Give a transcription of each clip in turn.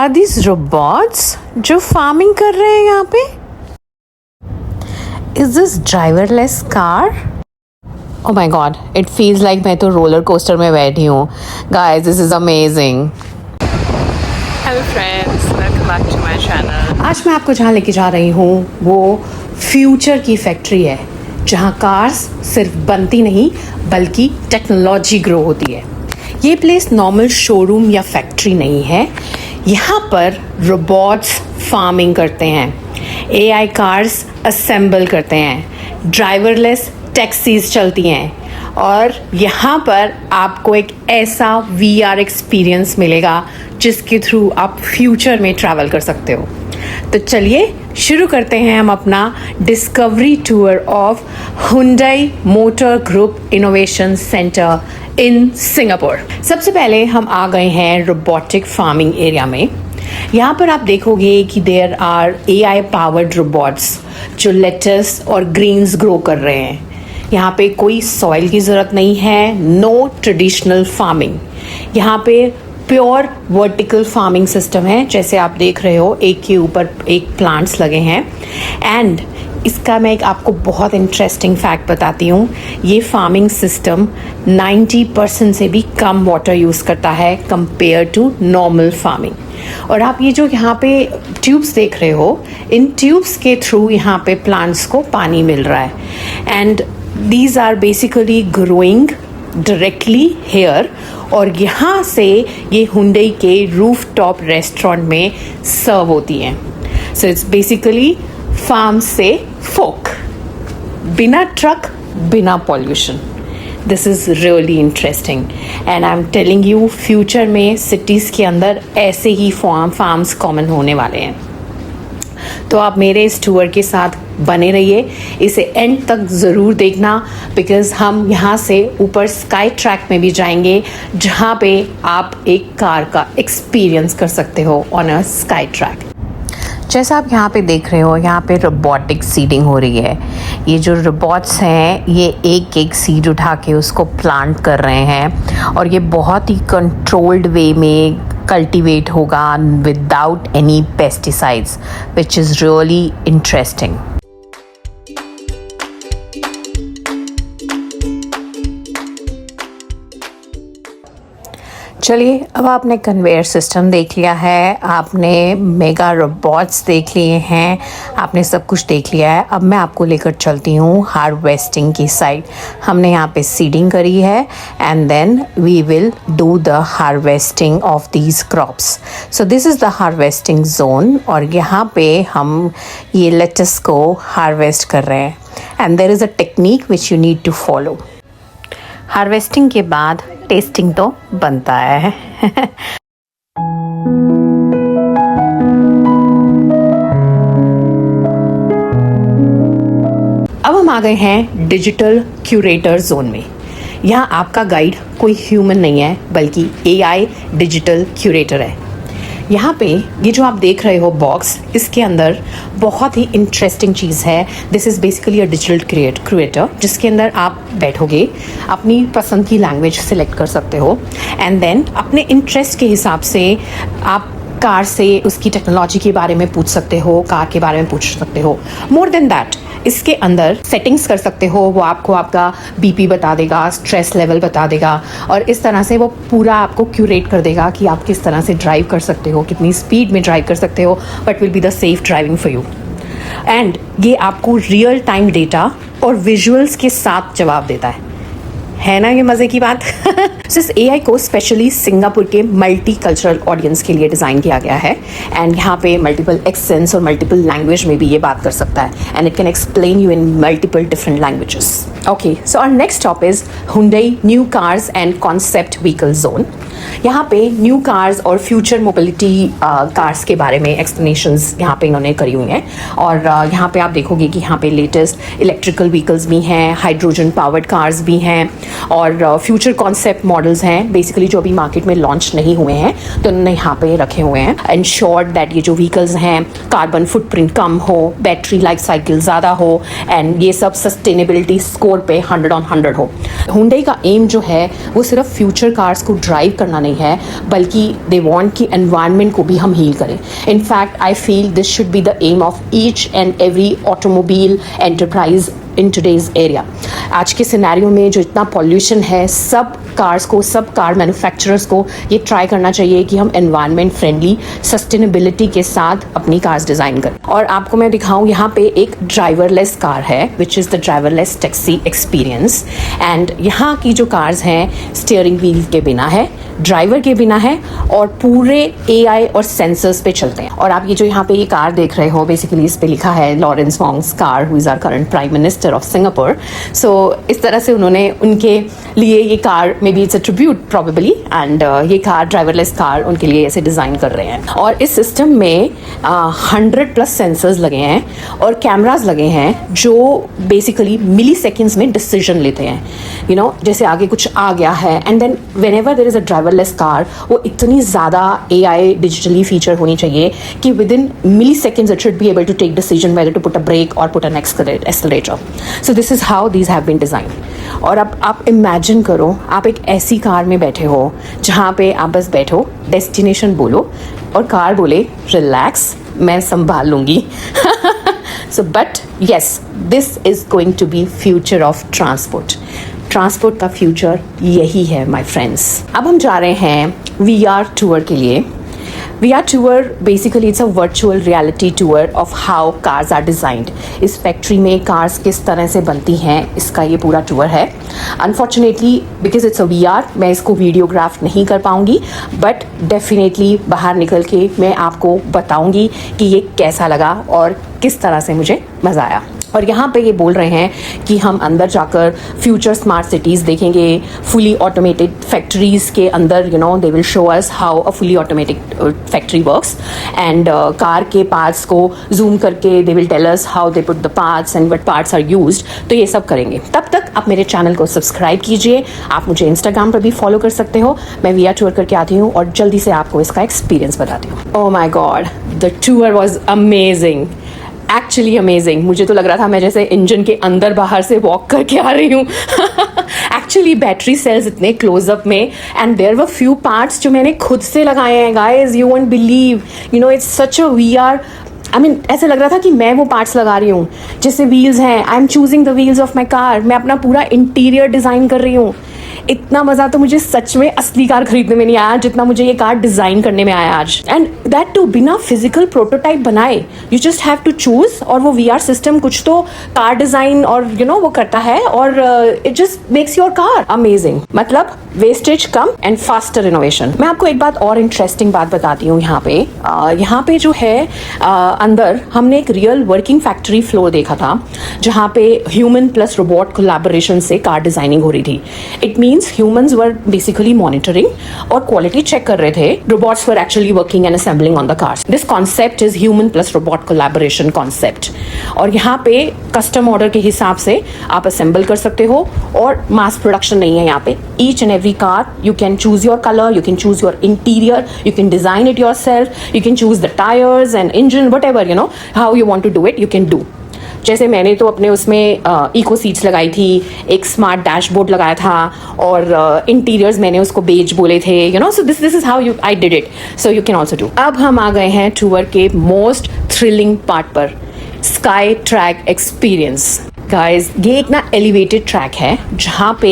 Are these robots जो farming कर रहे हैं यहाँ पे? Is this driverless car? Oh my God, it feels like मैं तो रोलर कोस्टर में बैठी हूँ. Guys, this is amazing. Hello friends, welcome back to my channel. आज मैं आपको जहाँ लेके जा रही हूँ वो फ्यूचर की फैक्ट्री है, जहाँ कार्स सिर्फ बनती नहीं बल्कि टेक्नोलॉजी ग्रो होती है. ये प्लेस नॉर्मल शोरूम या फैक्ट्री नहीं है. यहाँ पर रोबोट्स फार्मिंग करते हैं, एआई कार्स असेंबल करते हैं, ड्राइवरलेस टैक्सीज चलती हैं और यहाँ पर आपको एक ऐसा वीआर एक्सपीरियंस मिलेगा जिसके थ्रू आप फ्यूचर में ट्रैवल कर सकते हो. तो चलिए शुरू करते हैं हम अपना discovery tour of Hyundai motor group innovation centre in Singapore. सबसे पहले हम आ गए हैं रोबोटिक फार्मिंग एरिया में. यहाँ पर आप देखोगे कि there are AI powered robots जो लेटस और ग्रीन्स ग्रो कर रहे हैं. यहाँ पे कोई सॉइल की ज़रूरत नहीं है, नो ट्रेडिशनल फार्मिंग. यहाँ पे प्योर वर्टिकल फार्मिंग सिस्टम है. जैसे आप देख रहे हो, एक के ऊपर एक प्लांट्स लगे हैं. एंड इसका मैं एक आपको बहुत इंटरेस्टिंग फैक्ट बताती हूँ. ये फार्मिंग सिस्टम 90% से भी कम वाटर यूज़ करता है कंपेयर टू नॉर्मल फार्मिंग. और आप ये जो यहाँ पे ट्यूब्स देख रहे हो, इन ट्यूब्स के थ्रू यहाँ पे प्लांट्स को पानी मिल रहा है. And these are basically growing directly here और यहाँ से ये Hyundai के रूफ टॉप रेस्टोरेंट में सर्व होती हैं. सो इट्स बेसिकली फार्म से फोक, बिना ट्रक, बिना pollution. This is really interesting and I am telling you, future में सिटीज़ के अंदर ऐसे ही फार्म्स कॉमन होने वाले हैं. तो आप मेरे इस टूर के साथ बने रहिए, इसे एंड तक ज़रूर देखना, बिकॉज़ हम यहाँ से ऊपर स्काई ट्रैक में भी जाएंगे जहाँ पे आप एक कार का एक्सपीरियंस कर सकते हो ऑन अ स्काई ट्रैक. जैसा आप यहाँ पे देख रहे हो, यहाँ पे रोबोटिक सीडिंग हो रही है. ये जो रोबोट्स हैं ये एक एक सीड उठा के उसको प्लांट कर रहे हैं और ये बहुत ही कंट्रोल्ड वे में कल्टीवेट होगा without any pesticides, which is really interesting. चलिए, अब आपने कन्वेयर सिस्टम देख लिया है, आपने मेगा रोबोट्स देख लिए हैं, आपने सब कुछ देख लिया है. अब मैं आपको लेकर चलती हूँ हार्वेस्टिंग की साइड. हमने यहाँ पे सीडिंग करी है and then we will do the harvesting of these crops. So this is the harvesting zone और यहाँ पे हम ये लेटस को हार्वेस्ट कर रहे हैं. And there is a technique which you need to follow. Harvesting के बाद टेस्टिंग तो बनता है. अब हम आ गए हैं डिजिटल क्यूरेटर जोन में. यहाँ आपका गाइड कोई ह्यूमन नहीं है बल्कि एआई डिजिटल क्यूरेटर है. यहाँ पे ये जो आप देख रहे हो बॉक्स, इसके अंदर बहुत ही इंटरेस्टिंग चीज़ है. This is basically a digital creator जिसके अंदर आप बैठोगे, अपनी पसंद की लैंग्वेज सिलेक्ट कर सकते हो एंड देन अपने इंटरेस्ट के हिसाब से आप कार से उसकी टेक्नोलॉजी के बारे में पूछ सकते हो, कार के बारे में पूछ सकते हो. मोर देन दैट, इसके अंदर सेटिंग्स कर सकते हो. वो आपको आपका बीपी बता देगा, स्ट्रेस लेवल बता देगा और इस तरह से वो पूरा आपको क्यूरेट कर देगा कि आप किस तरह से ड्राइव कर सकते हो, कितनी स्पीड में ड्राइव कर सकते हो, but will be the safe driving for you. And ये आपको रियल टाइम डेटा और विजुअल्स के साथ जवाब देता है ना ये मज़े की बात. इस एआई को स्पेशली सिंगापुर के मल्टी कल्चरल ऑडियंस के लिए डिज़ाइन किया गया है एंड यहाँ पे मल्टीपल एक्सेंट्स और मल्टीपल लैंग्वेज में भी ये बात कर सकता है and it can explain you in multiple different languages. Okay, so our next stop is Hyundai new cars and concept vehicle zone. यहाँ पे न्यू कार्स और फ्यूचर मोबिलिटी कार्स के बारे में एक्सप्लेनेशंस यहाँ पे इन्होंने करी हुई हैं. और यहाँ पे आप देखोगे कि यहाँ पे लेटेस्ट इलेक्ट्रिकल व्हीकल्स भी हैं, हाइड्रोजन पावर्ड कार्स भी हैं और फ्यूचर कॉन्सेप्ट मॉडल्स हैं बेसिकली जो अभी मार्केट में लॉन्च नहीं हुए हैं, तो उन्होंने यहाँ पे रखे हुए हैं. एंश्योर्ड दैट ये जो व्हीकल्स हैं कार्बन फुटप्रिंट कम हो, बैटरी लाइफ साइकिल ज़्यादा हो एंड ये सब सस्टेनेबिलिटी स्कोर पे 100 on 100 हो. Hyundai का एम जो है वो सिर्फ फ्यूचर कार्स को ड्राइव करना करना नहीं है, बल्कि दे वांट कि एनवायरनमेंट को भी हम हील करें. In fact I feel this should be the aim of each and every automobile enterprise in today's area. आज के सिनेरियो में जो इतना पॉल्यूशन है, सब कार मैन्युफैक्चरर्स को ये ट्राई करना चाहिए कि हम एनवायरनमेंट फ्रेंडली सस्टेनेबिलिटी के साथ अपनी कार्स डिज़ाइन करें. और आपको मैं दिखाऊं, यहाँ पे एक ड्राइवरलेस कार है which is the driverless taxi experience. And यहाँ की जो कार्स हैं स्टीयरिंग व्हील के बिना है, ड्राइवर के बिना है, और पूरे AI और सेंसर्स पे चलते हैं. और आप ये जो यहाँ पे ये कार देख रहे हो, बेसिकली इस पे लिखा है Lawrence Wong's car, who is our current prime minister of Singapore. So इस तरह से उन्होंने उनके लिए ये car, may be it's a tribute probably, and ये कार ड्राइवरलेस कार उनके लिए ऐसे डिज़ाइन कर रहे हैं. और इस सिस्टम में 100+ सेंसर्स लगे हैं और कैमराज लगे हैं जो बेसिकली मिली सेकेंड्स में डिसीजन लेते हैं. यू नो, जैसे आगे कुछ आ गया है, and then whenever there is a driverless car, वो इतनी ज़्यादा AI डिजिटली फीचर होनी चाहिए कि within milliseconds it should be able to take decision whether to put a brake और put an accelerator. So this is how these have been design. और अब आप इमेजिन करो, आप एक ऐसी कार में बैठे हो जहाँ पे आप बस बैठो, डेस्टिनेशन बोलो और कार बोले रिलैक्स, मैं संभाल लूँगी. So but yes, this is going to be future of transport का फ्यूचर यही है माय फ्रेंड्स. अब हम जा रहे हैं VR टूर के लिए. VR tour basically it's a virtual reality tour of how cars are designed. इस फैक्ट्री में कार्स किस तरह से बनती हैं, इसका ये पूरा टूर है. Unfortunately because it's a VR, मैं इसको वीडियोग्राफ नहीं कर पाऊँगी, बट डेफिनेटली बाहर निकल के मैं आपको बताऊँगी कि ये कैसा लगा और किस तरह से मुझे मज़ा आया. और यहाँ पे ये बोल रहे हैं कि हम अंदर जाकर फ्यूचर स्मार्ट सिटीज़ देखेंगे, फुली ऑटोमेटेड फैक्ट्रीज़ के अंदर, you know, they will show us how a fully automatic factory works, and car के पार्ट्स को जूम करके they will tell us how they put the parts and what parts are used. तो ये सब करेंगे. तब तक आप मेरे चैनल को सब्सक्राइब कीजिए. आप मुझे इंस्टाग्राम पर भी फॉलो कर सकते हो. मैं VR टूर करके आती हूँ और जल्दी से आपको इसका एक्सपीरियंस बताती हूँ. ओह my God, the tour was amazing, actually amazing. मुझे तो लग रहा था मैं जैसे इंजन के अंदर बाहर से वॉक करके आ रही हूँ. एक्चुअली बैटरी सेल्स इतने क्लोजअप में, and there were few parts जो मैंने खुद से लगाए हैं. Guys, you won't believe, you know, it's such a VR. I mean, ऐसे लग रहा था कि मैं वो पार्ट्स लगा रही हूँ. जैसे व्हील्स हैं, I am choosing the wheels of my car. मैं अपना पूरा इंटीरियर डिज़ाइन कर रही हूँ. इतना मज़ा तो मुझे सच में असली कार खरीदने में नहीं आया जितना मुझे ये कार डिज़ाइन करने में आया आज. एंड दैट टू बिना फिजिकल प्रोटोटाइप बनाए. You just have to choose, और वो VR सिस्टम कुछ तो कार डिज़ाइन और यू नो वो करता है, और it just makes your car amazing. मतलब वेस्टेज कम एंड फास्टर इनोवेशन. मैं आपको एक बात और इंटरेस्टिंग बात बताती हूँ. यहाँ पे जो है अंदर हमने एक रियल वर्किंग फैक्ट्री फ्लोर देखा था, जहाँ पे ह्यूमन प्लस रोबोट कोलैबोरेशन से कार डिज़ाइनिंग हो रही थी. It means humans were basically monitoring और क्वालिटी चेक कर रहे थे. Robots were actually working and assembling on the cars. This concept is human plus robot collaboration concept. और यहाँ पे कस्टम ऑर्डर के हिसाब से आप असेंबल कर सकते हो, और मास प्रोडक्शन नहीं है यहाँ पे. Each and every car you can choose your color, you can choose your interior, you can design it yourself, you can choose the tires and engine, whatever, you know, how you want to do it, you can do. जैसे मैंने तो अपने उसमें eco seats लगाई थी, एक smart dashboard लगाया था, और इंटीरियर्स मैंने उसको बेज बोले थे, you know. So this is how you I did it. So you can also do. अब हम आ गए हैं टूर के मोस्ट थ्रिलिंग पार्ट पर, स्काई ट्रैक एक्सपीरियंस. गाइज, ये एक ना एलिवेटेड ट्रैक है जहाँ पे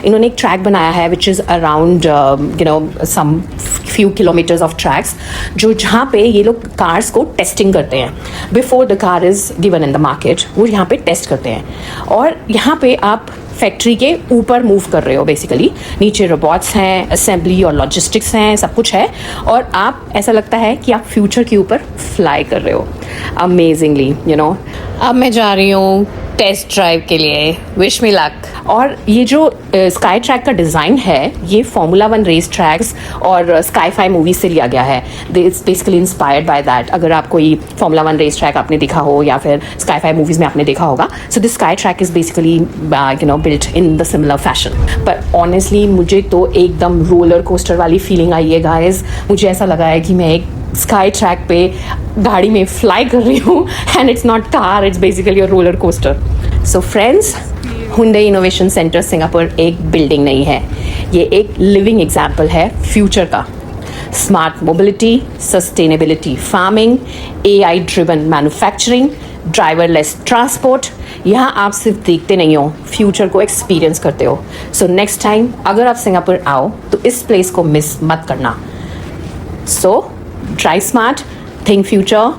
इन्होंने एक ट्रैक बनाया है which is around you know some few kilometres of tracks, जो जहाँ पे ये लोग कार्स को टेस्टिंग करते हैं before the car is given in the market. वो यहाँ पे टेस्ट करते हैं, और यहाँ पे आप फैक्ट्री के ऊपर मूव कर रहे हो. बेसिकली नीचे रोबोट्स हैं, असेंबली और लॉजिस्टिक्स हैं, सब कुछ है, और आप ऐसा लगता है कि आप फ्यूचर के ऊपर फ्लाई कर रहे हो अमेजिंगली, यू नो. अब मैं जा रही हूँ टेस्ट ड्राइव के लिए. Wish me luck. और ये जो स्काई ट्रैक का डिज़ाइन है, ये Formula 1 रेस ट्रैक्स और स्काई-फाई मूवीज से लिया गया है. It's basically inspired by that. अगर आप कोई Formula 1 रेस ट्रैक आपने देखा हो या फिर स्काई-फाई मूवीज में आपने देखा होगा, so this sky track is basically you know built in the similar fashion. पर ऑनेस्टली मुझे तो एकदम रोलर कोस्टर वाली फीलिंग आई है गाइज. मुझे ऐसा लगा है कि मैं एक स्काई ट्रैक पे गाड़ी में फ्लाई कर रही हूँ and it's not car, it's basically a roller coaster. So friends, Hyundai innovation centre Singapore एक बिल्डिंग नहीं है, ये एक लिविंग एग्जाम्पल है फ्यूचर का. Smart mobility, sustainability farming, AI driven manufacturing, driverless transport. यहाँ आप सिर्फ देखते नहीं हो, फ्यूचर को एक्सपीरियंस करते हो. सो नेक्स्ट टाइम अगर आप सिंगापुर आओ तो इस प्लेस को मिस मत करना. सो ड्राइव स्मार्ट, थिंक फ्यूचर.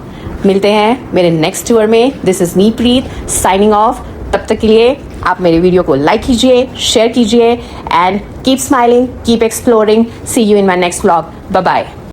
मिलते हैं मेरे नेक्स्ट टूर में. This is me Preet signing off. तब तक के लिए आप मेरे वीडियो को लाइक कीजिए, शेयर कीजिए and keep smiling, keep exploring. See you in my next vlog. Bye bye.